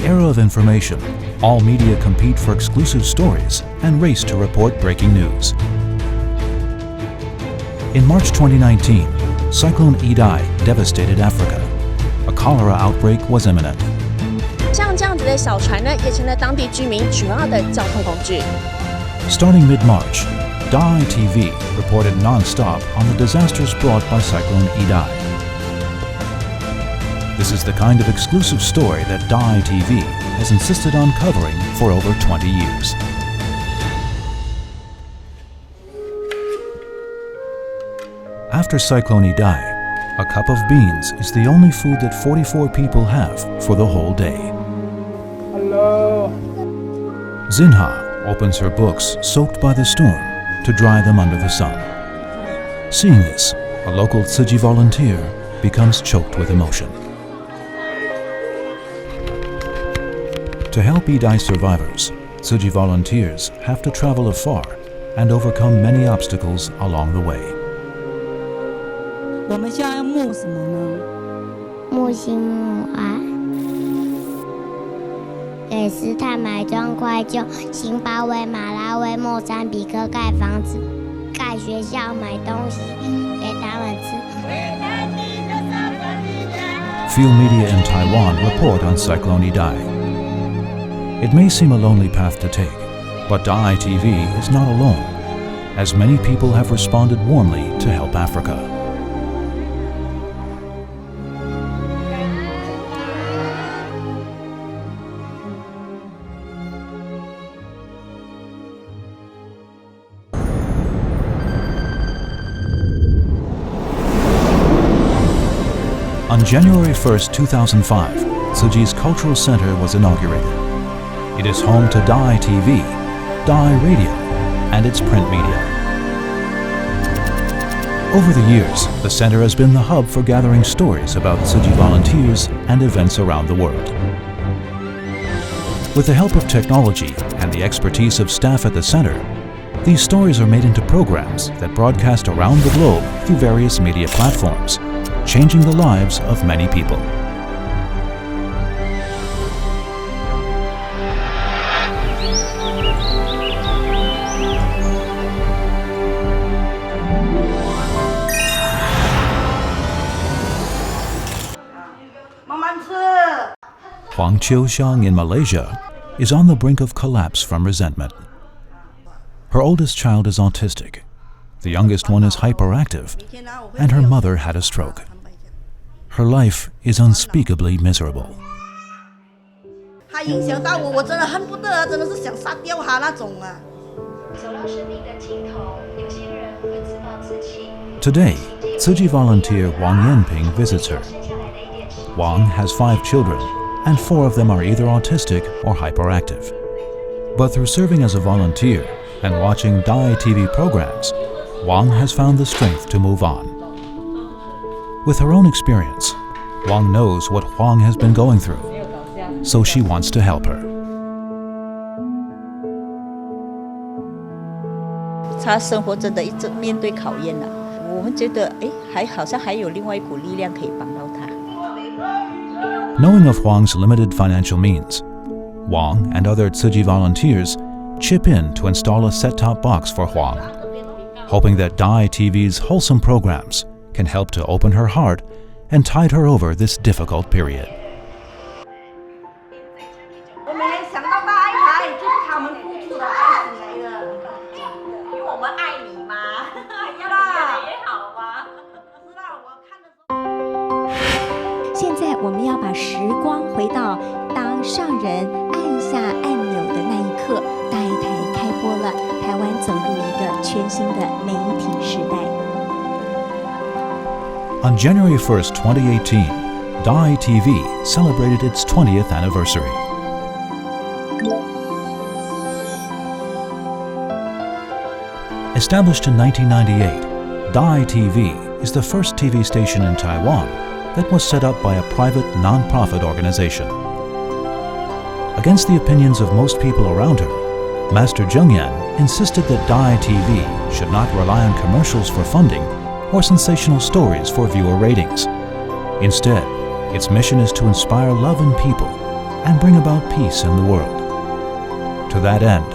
era of information, all media compete for exclusive stories and race to report breaking news. In March 2019, Cyclone Idai devastated Africa. A cholera outbreak was imminent. 像这样子的小船呢，也成了当地居民主要的交通工具。Starting mid-March, Daai TV reported non-stop on the disasters brought by Cyclone Idai. This is the kind of exclusive story that Daai TV has insisted on covering for over 20 years. After Cyclone Idai, a cup of beans is the only food that 44 people have for the whole day. Hello. Zinha opens her books soaked by the storm to dry them under the sun. Seeing this, a local Tsuji volunteer becomes choked with emotion. To help Idai survivors, Tsuji volunteers have to travel afar and overcome many obstacles along the way. 我们现在要募什么呢？募心募爱，给斯坦买砖块救，津巴威、马拉维、莫桑比克盖房子、盖学校、买东西给他们吃。Few media in Taiwan report on Cyclone Idai. It may seem a lonely path to take, but Daai TV is not alone, as many people have responded warmly to help Africa. On January 1st, 2005, Tsuji's Cultural Center was inaugurated. It is home to Daai TV, Daai Radio, and its print media. Over the years, the center has been the hub for gathering stories about Tsuji volunteers and events around the world. With the help of technology and the expertise of staff at the center, these stories are made into programs that broadcast around the globe through various media platforms, changing the lives of many people. Huang Qiuxiang in Malaysia is on the brink of collapse from resentment. Her oldest child is autistic, the youngest one is hyperactive, and her mother had a stroke. Her life is unspeakably miserable. 它影响到我，我真的恨不得，真的是想杀掉它那种啊。走到生命的尽头，有些人会自暴自弃。 Today, Tsuji volunteer Wang Yanping visits her. Wang has 5 children, and 4 of them are either autistic or hyperactive. But through serving as a volunteer and watching Daai TV programs, Wang has found the strength to move on. With her own experience, Wang knows what Huang has been going through, so she wants to help her. 他生活真的一直面对考验了，我们觉得，好像还有另外一股力量可以帮到他。 Knowing of Huang's limited financial means, Wang and other Tsuji volunteers chip in to install a set-top box for Huang, hoping that Daai TV's wholesome programs can help to open her heart and tide her over this difficult period. 我每天想到大爱台，就是他们付出的爱情来的。因为我们爱你嘛，要啦也好嘛。是啦，我看的时候。现在我们要把时光回到当上人按下按钮的那一刻，大爱台开播了，台湾走入一个全新的媒体时代。 On January 1st, 2018, Daai TV celebrated its 20th anniversary. Established in 1998, Daai TV is the first TV station in Taiwan that was set up by a private non-profit organization. Against the opinions of most people around her, Master Zheng Yan insisted that Daai TV should not rely on commercials for funding or sensational stories for viewer ratings. Instead, its mission is to inspire love in people and bring about peace in the world. To that end,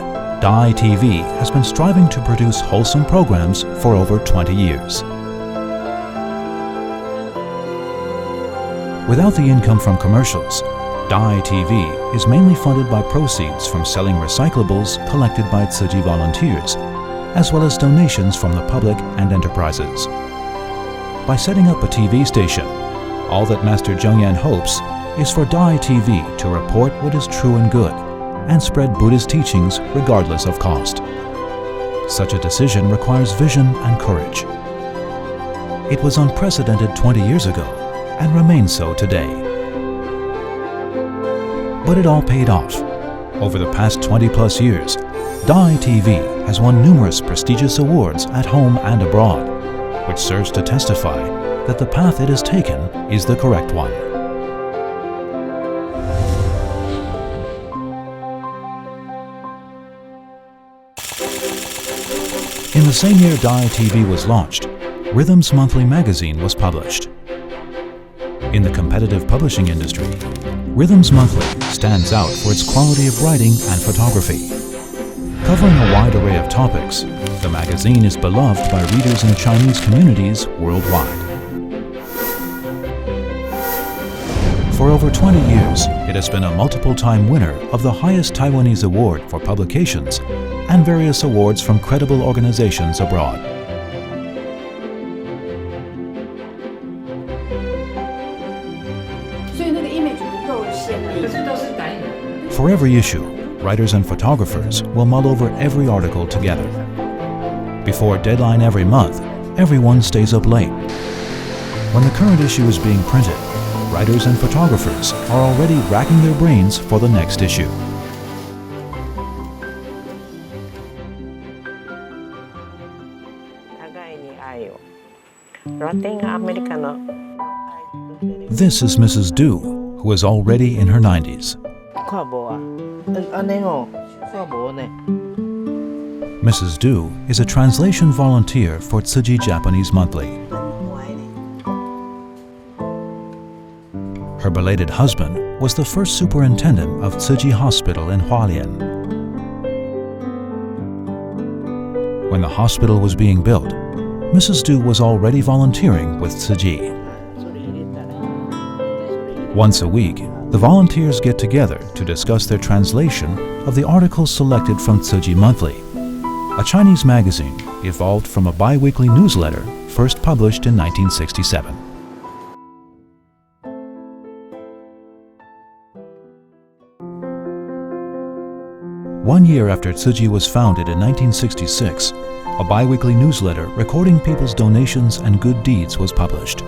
Daai TV has been striving to produce wholesome programs for over 20 years. Without the income from commercials, Daai TV is mainly funded by proceeds from selling recyclables collected by Tzu Chi volunteers, as well as donations from the public and enterprises. By setting up a TV station, all that Master Zhengyan hopes is for Daai TV to report what is true and good and spread Buddhist teachings regardless of cost. Such a decision requires vision and courage. It was unprecedented 20 years ago and remains so today. But it all paid off. Over the past 20+ years, Daai TV has won numerous prestigious awards at home and abroad, which serves to testify that the path it has taken is the correct one. In the same year Daai TV was launched, Rhythm's monthly magazine was published. In the competitive publishing industry, Rhythm's Monthly stands out for its quality of writing and photography. Covering a wide array of topics, the magazine is beloved by readers in Chinese communities worldwide. For over 20 years, it has been a multiple-time winner of the highest Taiwanese award for publications and various awards from credible organizations abroad. For every issue, writers and photographers will mull over every article together. Before deadline every month, everyone stays up late. When the current issue is being printed, writers and photographers are already racking their brains for the next issue. This is Mrs. Du, who is already in her 90s. Mrs. Du is a translation volunteer for Tzu Chi Japanese Monthly. Her belated husband was the first superintendent of Tzu Chi Hospital in Hualien. When the hospital was being built, Mrs. Du was already volunteering with Tzu Chi. Once a week, the volunteers get together to discuss their translation of the articles selected from Tzu Chi Monthly, a Chinese magazine evolved from a bi-weekly newsletter first published in 1967. One year after Tzu Chi was founded in 1966, a bi-weekly newsletter recording people's donations and good deeds was published.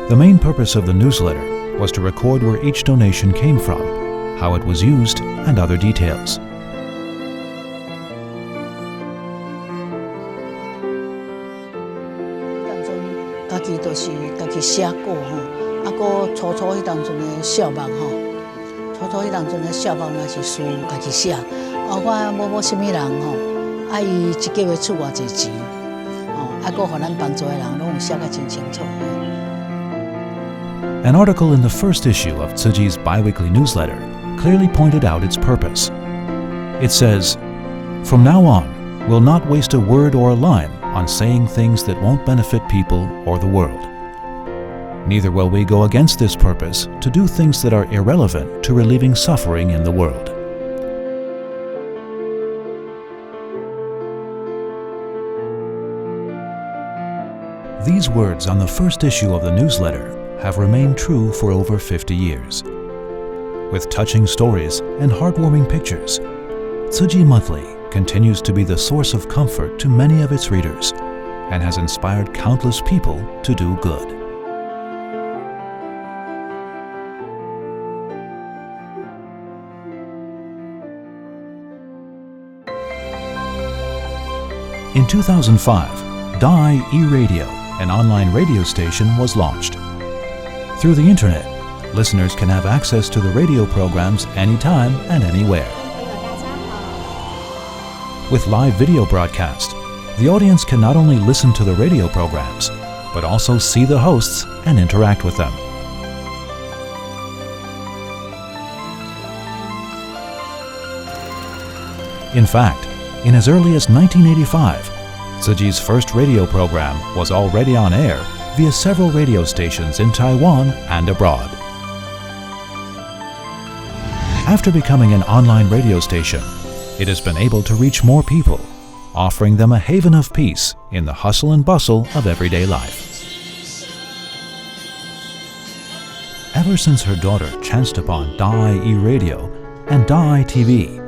The main purpose of the newsletter was to record where each donation came from, how it was used, and other details. An article in the first issue of Tzu Chi's bi-weekly newsletter clearly pointed out its purpose. It says, "From now on, we'll not waste a word or a line on saying things that won't benefit people or the world. Neither will we go against this purpose to do things that are irrelevant to relieving suffering in the world." These words on the first issue of the newsletter have remained true for over 50 years. With touching stories and heartwarming pictures, Tzu Chi Monthly continues to be the source of comfort to many of its readers and has inspired countless people to do good. In 2005, Daai E-Radio, an online radio station, was launched. Through the internet, listeners can have access to the radio programs anytime and anywhere. With live video broadcast, the audience can not only listen to the radio programs, but also see the hosts and interact with them. In fact, in as early as 1985, Ziji's first radio program was already on air via several radio stations in Taiwan and abroad. After becoming an online radio station, it has been able to reach more people, offering them a haven of peace in the hustle and bustle of everyday life. Ever since her daughter chanced upon Daai E-Radio and Daai TV,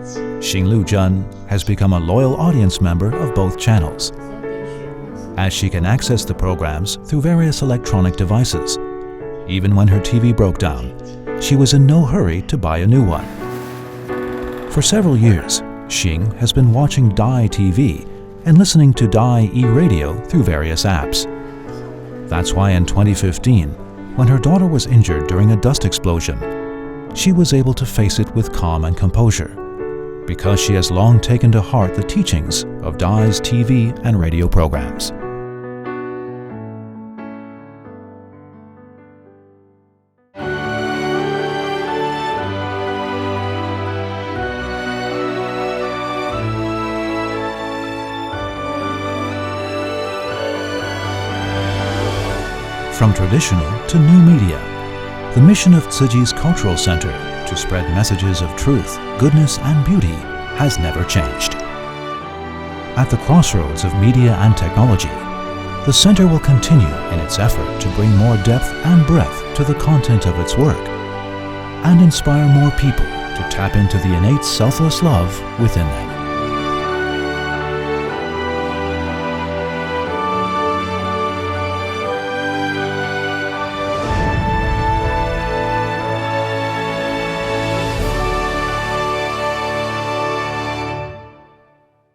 Xinglu Zhen has become a loyal audience member of both channels, as she can access the programs through various electronic devices. Even when her TV broke down, she was in no hurry to buy a new one. For several years, Xing has been watching Daai TV and listening to Daai E-Radio through various apps. That's why in 2015, when her daughter was injured during a dust explosion, she was able to face it with calm and composure, because she has long taken to heart the teachings of Daai's TV and radio programs. From traditional to new media, the mission of Ziji's Cultural Center to spread messages of truth, goodness, and beauty has never changed. At the crossroads of media and technology, the center will continue in its effort to bring more depth and breadth to the content of its work and inspire more people to tap into the innate selfless love within them.